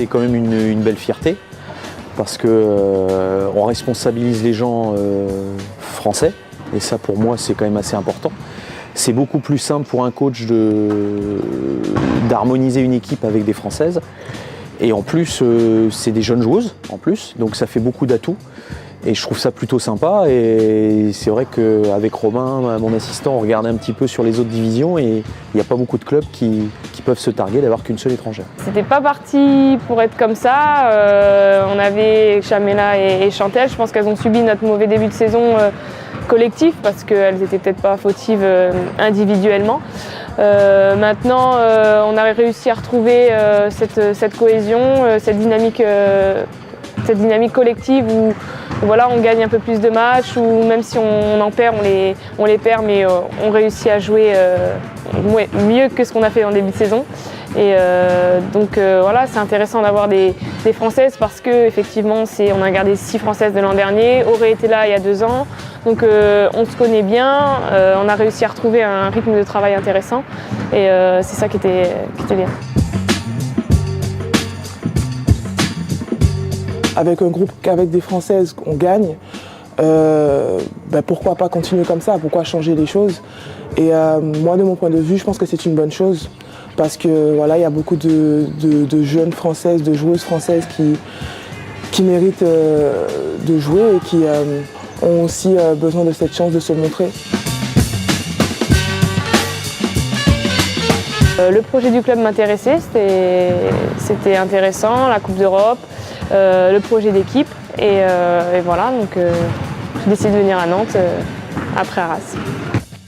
c'est quand même une belle fierté parce que on responsabilise les gens français et ça pour moi c'est quand même assez important. C'est beaucoup plus simple pour un coach d'harmoniser une équipe avec des Françaises et en plus c'est des jeunes joueuses en plus donc ça fait beaucoup d'atouts. Et je trouve ça plutôt sympa et c'est vrai qu'avec Romain, mon assistant, on regardait un petit peu sur les autres divisions et il n'y a pas beaucoup de clubs qui peuvent se targuer d'avoir qu'une seule étrangère. C'était pas parti pour être comme ça. On avait Chamela et Chantel, je pense qu'elles ont subi notre mauvais début de saison collectif parce qu'elles n'étaient peut-être pas fautives individuellement. Maintenant, on a réussi à retrouver cette cohésion, cette dynamique collective où voilà, on gagne un peu plus de matchs ou même si on en perd, on les perd mais on réussit à jouer mieux que ce qu'on a fait en début de saison. Et donc voilà, c'est intéressant d'avoir des Françaises parce qu'effectivement on a gardé 6 Françaises de l'an dernier, Auré était là il y a 2 ans, donc on se connaît bien, on a réussi à retrouver un rythme de travail intéressant et c'est ça qui était bien. Avec un groupe, avec des Françaises, on gagne. Pourquoi pas continuer comme ça? Pourquoi changer les choses? Et moi, de mon point de vue, je pense que c'est une bonne chose parce que voilà, il y a beaucoup de jeunes Françaises, de joueuses françaises qui méritent de jouer et qui ont aussi besoin de cette chance de se montrer. Le projet du club m'intéressait, c'était intéressant, la Coupe d'Europe. Le projet d'équipe et voilà, donc j'ai décidé de venir à Nantes après Arras.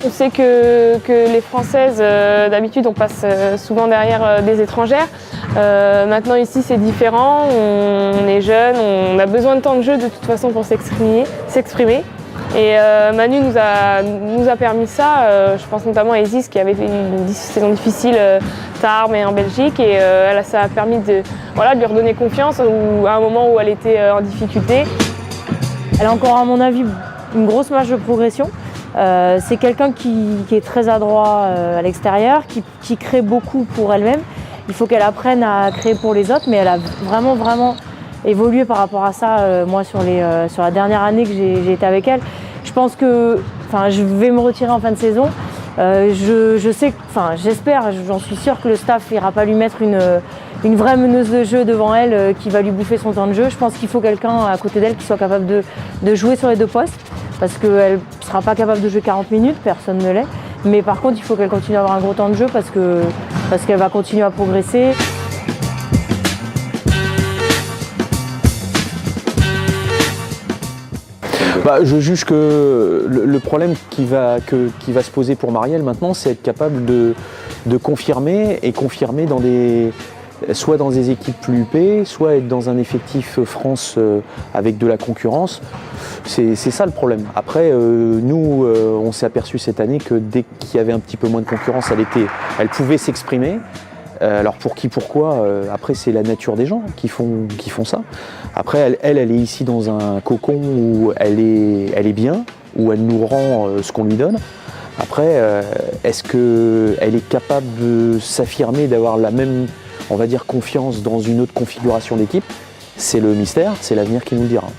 On sait que les Françaises, d'habitude, on passe souvent derrière des étrangères. Maintenant ici c'est différent, on est jeune, on a besoin de temps de jeu de toute façon pour s'exprimer. Et Manu nous a permis ça, je pense notamment à Isis qui avait fait une saison difficile Tarbes et en Belgique et ça a permis de lui redonner confiance à un moment où elle était en difficulté. Elle a encore à mon avis une grosse marge de progression. C'est quelqu'un qui est très adroit à l'extérieur, qui crée beaucoup pour elle-même. Il faut qu'elle apprenne à créer pour les autres, mais elle a vraiment évolué par rapport à ça, moi sur la dernière année que j'ai été avec elle. Je pense que je vais me retirer en fin de saison. Je sais, j'espère, j'en suis sûre que le staff n'ira pas lui mettre une vraie meneuse de jeu devant elle qui va lui bouffer son temps de jeu. Je pense qu'il faut quelqu'un à côté d'elle qui soit capable de jouer sur les 2 postes parce qu'elle ne sera pas capable de jouer 40 minutes, personne ne l'est. Mais par contre, il faut qu'elle continue à avoir un gros temps de jeu parce qu'elle va continuer à progresser. Je juge que le problème qui va se poser pour Marielle maintenant, c'est être capable de confirmer soit dans des équipes plus huppées, soit être dans un effectif France avec de la concurrence. C'est ça le problème. Après, nous, on s'est aperçu cette année que dès qu'il y avait un petit peu moins de concurrence, elle pouvait s'exprimer. Alors pour qui, pourquoi, après c'est la nature des gens qui font ça. Après elle est ici dans un cocon où elle est bien, où elle nous rend ce qu'on lui donne. Après, est-ce qu'elle est capable de s'affirmer, d'avoir la même, on va dire, confiance dans une autre configuration d'équipe? C'est le mystère, c'est l'avenir qui nous le dira.